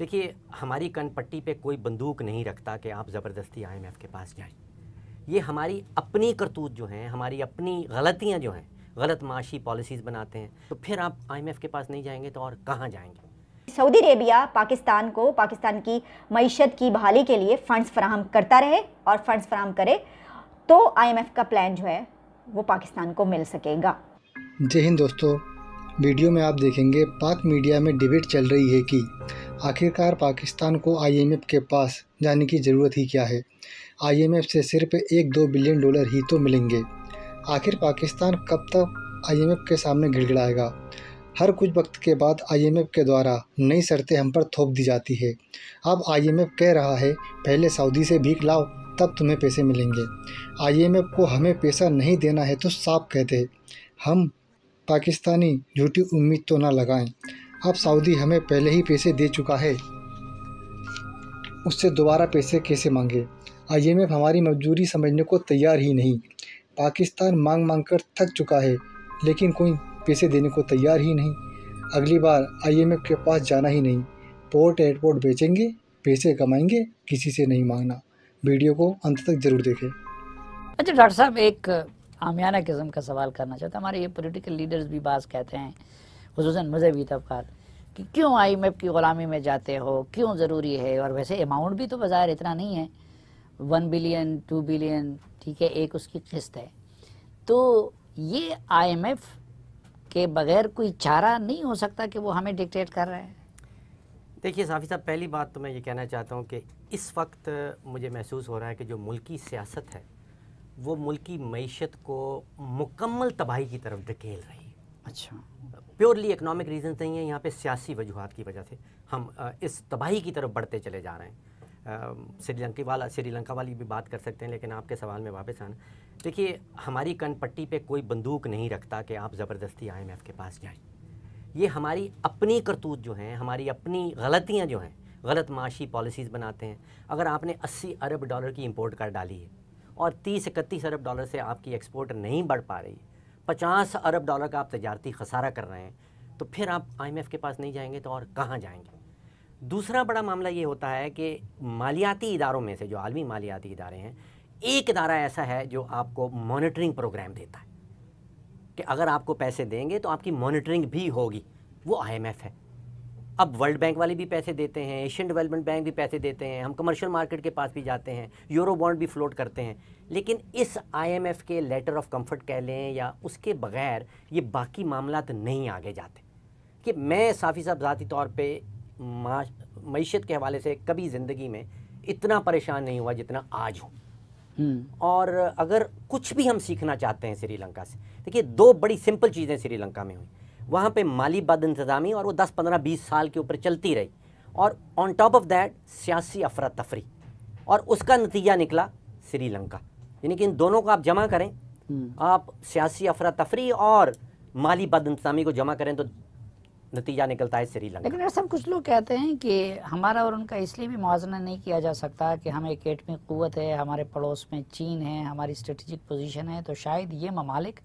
देखिए, हमारी कनपट्टी पे कोई बंदूक नहीं रखता कि आप ज़बरदस्ती आईएमएफ के पास जाएं। ये हमारी अपनी करतूत जो हैं, हमारी अपनी गलतियां जो हैं, गलत माशी पॉलिसीज़ बनाते हैं। तो फिर आप आईएमएफ के पास नहीं जाएंगे तो और कहाँ जाएंगे? सऊदी अरेबिया पाकिस्तान की मईशत की बहाली के लिए फ़ंड्स फराहम करता रहे और फंड्स फराहम करे तो आईएमएफ का प्लान जो है वो पाकिस्तान को मिल सकेगा। जय हिंद दोस्तों, वीडियो में आप देखेंगे पाक मीडिया में डिबेट चल रही है कि आखिरकार पाकिस्तान को आईएमएफ के पास जाने की ज़रूरत ही क्या है। आईएमएफ से सिर्फ 1-2 बिलियन डॉलर ही तो मिलेंगे। आखिर पाकिस्तान कब तक आईएमएफ के सामने गिड़गिड़ाएगा। हर कुछ वक्त के बाद आईएमएफ के द्वारा नई शर्तें हम पर थोप दी जाती है। अब आईएमएफ कह रहा है पहले सऊदी से भीख लाओ तब तुम्हें पैसे मिलेंगे। आईएमएफ को हमें पैसा नहीं देना है तो साफ कहते हैं। हम पाकिस्तानी झूठी उम्मीद तो ना लगाएं। अब सऊदी हमें पहले ही पैसे दे चुका है, उससे दोबारा पैसे कैसे मांगे। आईएमएफ हमारी मजबूरी समझने को तैयार ही नहीं। पाकिस्तान मांग मांग कर थक चुका है लेकिन कोई पैसे देने को तैयार ही नहीं। अगली बार आईएमएफ के पास जाना ही नहीं। पोर्ट एयरपोर्ट बेचेंगे, पैसे कमाएंगे, किसी से नहीं मांगना। वीडियो को अंत तक जरूर देखें। अच्छा डॉक्टर साहब, एक आमियाना किस्म का सवाल करना चाहता हूँ। हमारे ये पॉलिटिकल लीडर्स भी बात कहते हैं, खुसूसन मजहबी तबकात, कि क्यों आईएमएफ की ग़ुलामी में जाते हो, क्यों ज़रूरी है। और वैसे अमाउंट भी तो बाज़ार इतना नहीं है, 1 बिलियन 2 बिलियन, ठीक है, एक उसकी किस्त है। तो ये आईएमएफ के बगैर कोई चारा नहीं हो सकता कि वो हमें डिक्टेट कर रहा है। देखिए साफ़ी साहब, पहली बात तो मैं ये कहना चाहता हूँ कि इस वक्त मुझे महसूस हो रहा है कि जो मुल्की सियासत है वो मुल्की मईशत को मुकम्मल तबाही की तरफ धकेल रही है। अच्छा, प्योरली इकनॉमिक रीज़न नहीं है, यहाँ पे सियासी वजूहात की वजह से हम इस तबाही की तरफ बढ़ते चले जा रहे हैं। श्रीलंका वाली भी बात कर सकते हैं, लेकिन आपके सवाल में वापस आना। देखिए, हमारी कनपट्टी पे कोई बंदूक नहीं रखता कि आप ज़बरदस्ती आईएमएफ के पास जाएं। ये हमारी अपनी करतूत जो हैं, हमारी अपनी गलतियां जो हैं, गलत माशी पॉलिसीज़ बनाते हैं। अगर आपने 80 अरब डॉलर की इंपोर्ट कर डाली है और 30-31 अरब डॉलर से आपकी एक्सपोर्ट नहीं बढ़ पा रही, 50 अरब डॉलर का आप तजारती खसारा कर रहे हैं, तो फिर आप आईएमएफ के पास नहीं जाएंगे तो और कहाँ जाएंगे। दूसरा बड़ा मामला ये होता है कि मालियाती इदारों में से, जो आलमी मालियाती इदारे हैं, एक इदारा ऐसा है जो आपको मॉनिटरिंग प्रोग्राम देता है कि अगर आपको पैसे देंगे तो आपकी मॉनिटरिंग भी होगी, वो आईएमएफ है। अब वर्ल्ड बैंक वाले भी पैसे देते हैं, एशियन डेवलपमेंट बैंक भी पैसे देते हैं, हम कमर्शियल मार्केट के पास भी जाते हैं, यूरो बॉन्ड भी फ्लोट करते हैं। लेकिन इस आईएमएफ के लेटर ऑफ कंफर्ट कह लें या उसके बगैर ये बाकी मामलात नहीं आगे जाते। कि मैं साफ़ी साहब ज़ाती तौर पे मईशत के हवाले से कभी ज़िंदगी में इतना परेशान नहीं हुआ जितना आज हूँ। और अगर कुछ भी हम सीखना चाहते हैं श्रीलंका से, देखिए 2 बड़ी सिंपल चीज़ें श्रीलंका में हुई। वहाँ पे माली बदइंतज़ामी, और वो 10, 15, 20 साल के ऊपर चलती रही, और ऑन टॉप ऑफ दैट सियासी अफरा तफरी, और उसका नतीजा निकला श्रीलंका। यानी कि इन दोनों को आप जमा करें, आप सियासी अफरा तफरी और माली बदइंतज़ामी को जमा करें तो नतीजा निकलता है श्रीलंका। लेकिन सब कुछ लोग कहते हैं कि हमारा और उनका इसलिए भी मुआवजा नहीं किया जा सकता कि हम एक एटमी क़ुव्वत है, हमारे पड़ोस में चीन है, हमारी स्ट्रेटजिक पोजीशन है, तो शायद ये ममालिक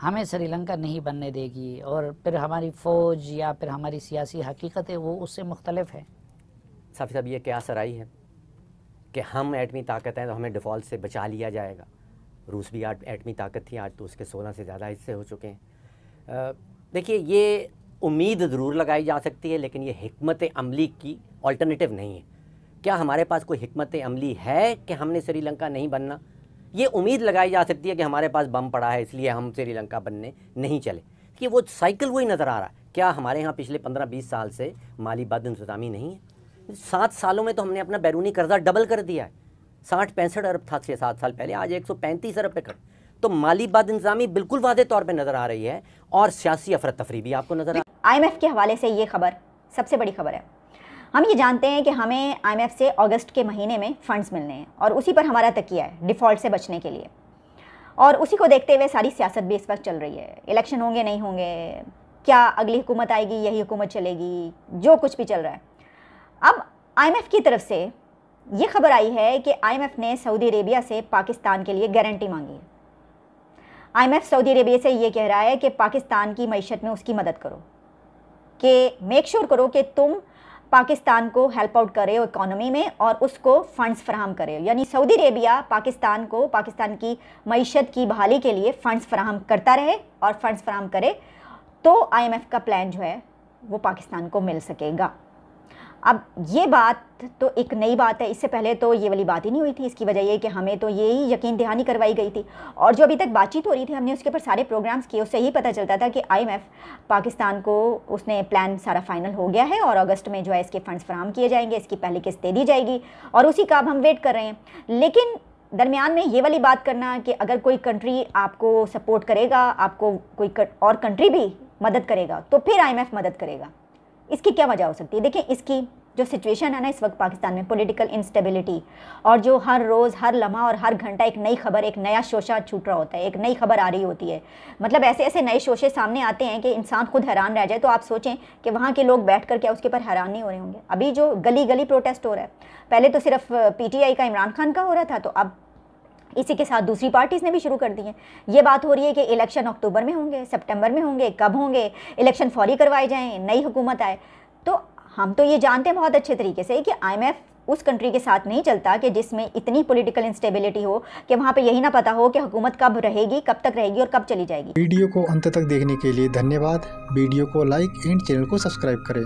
हमें श्रीलंका नहीं बनने देगी, और फिर हमारी फ़ौज या फिर हमारी सियासी हकीकत है वो उससे मुख्तलिफ है। साफ़ी साहब, ये क्या सराई है कि हम एटमी ताकत हैं तो हमें डिफ़ॉल्ट से बचा लिया जाएगा। रूस भी आज एटमी ताकत थी, आज तो उसके 16 से ज़्यादा हिस्से हो चुके हैं। देखिए, ये उम्मीद ज़रूर लगाई जा सकती है, लेकिन ये हिकमत अमली की अल्टरनेटिव नहीं है। क्या हमारे पास कोई हिकमत अमली है कि हमने श्रीलंका नहीं बनना? ये उम्मीद लगाई जा सकती है कि हमारे पास बम पड़ा है इसलिए हम श्रीलंका बनने नहीं चले, कि वो साइकिल वही नज़र आ रहा है। क्या हमारे यहाँ पिछले 15-20 साल से माली बदइंतज़ामी नहीं है? 7 सालों में तो हमने अपना बैरूनी कर्जा डबल कर दिया है। 60-65 अरब था 6-7 साल पहले, आज 135 अरब पे कर। तो माली बदइंतज़ामी बिल्कुल वादे तौर पे नज़र आ रही है, और सियासी अफरा तफरी भी आपको नज़र आ। आईएमएफ के हवाले से ये खबर सबसे बड़ी खबर है। हम ये जानते हैं कि हमें आईएमएफ से अगस्त के महीने में फ़ंड्स मिलने हैं और उसी पर हमारा तकिया है डिफ़ॉल्ट से बचने के लिए, और उसी को देखते हुए सारी सियासत भी इस वक्त चल रही है। इलेक्शन होंगे नहीं होंगे, क्या अगली हुकूमत आएगी, यही हुकूमत चलेगी, जो कुछ भी चल रहा है। अब आईएमएफ की तरफ से ये खबर आई है कि आईएमएफ ने सऊदी अरेबिया से पाकिस्तान के लिए गारंटी मांगी है। आईएमएफ सऊदी अरेबिया से ये कह रहा है कि पाकिस्तान की मईशत में उसकी मदद करो, कि मेक श्योर करो कि तुम पाकिस्तान को हेल्प आउट करे इकोनॉमी में और उसको फंड्स फराहम करे। यानी सऊदी अरेबिया पाकिस्तान को, पाकिस्तान की मईशत की बहाली के लिए फ़ंड्स फराहम करता रहे और फंड्स फराहम करे तो IMF का प्लान जो है वो पाकिस्तान को मिल सकेगा। अब ये बात तो एक नई बात है, इससे पहले तो ये वाली बात ही नहीं हुई थी। इसकी वजह ये कि हमें तो यही यकीन दहानी करवाई गई थी और जो अभी तक बातचीत हो रही थी हमने उसके ऊपर सारे प्रोग्राम्स किए, उससे यही पता चलता था कि IMF पाकिस्तान को उसने प्लान सारा फाइनल हो गया है और अगस्त में जो है इसके फंड्स फराहम किए जाएंगे, इसकी पहली किस्त दे दी जाएगी और उसी का अब हम वेट कर रहे हैं। लेकिन दरमियान में ये वाली बात करना कि अगर कोई कंट्री आपको सपोर्ट करेगा, आपको कोई और कंट्री भी मदद करेगा तो फिर IMF मदद करेगा, इसकी क्या वजह हो सकती है? देखिए, इसकी जो सिचुएशन है ना इस वक्त पाकिस्तान में, पॉलिटिकल इंस्टेबिलिटी, और जो हर रोज़, हर लम्हा और हर घंटा एक नई खबर, एक नया शोशा छूट रहा होता है, एक नई खबर आ रही होती है। मतलब ऐसे ऐसे नए शोशे सामने आते हैं कि इंसान खुद हैरान रह जाए। तो आप सोचें कि वहाँ के लोग बैठ कर क्या उसके ऊपर हैरान नहीं हो रहे होंगे? अभी जो गली गली प्रोटेस्ट हो रहा है, पहले तो सिर्फ PTI का, इमरान खान का हो रहा था, तो अब इसी के साथ दूसरी पार्टीज़ ने भी शुरू कर दी है। ये बात हो रही है कि इलेक्शन अक्टूबर में होंगे, सितंबर में होंगे, कब होंगे, इलेक्शन फौरी करवाए जाएं, नई हुकूमत आए। तो हम तो ये जानते हैं बहुत अच्छे तरीके से कि IMF उस कंट्री के साथ नहीं चलता कि जिसमें इतनी पॉलिटिकल इंस्टेबिलिटी हो कि वहाँ पे यही ना पता हो कि हुकूमत कब रहेगी, कब तक रहेगी और कब चली जाएगी। वीडियो को अंत तक देखने के लिए धन्यवाद। वीडियो को लाइक एंड चैनल को सब्सक्राइब करें।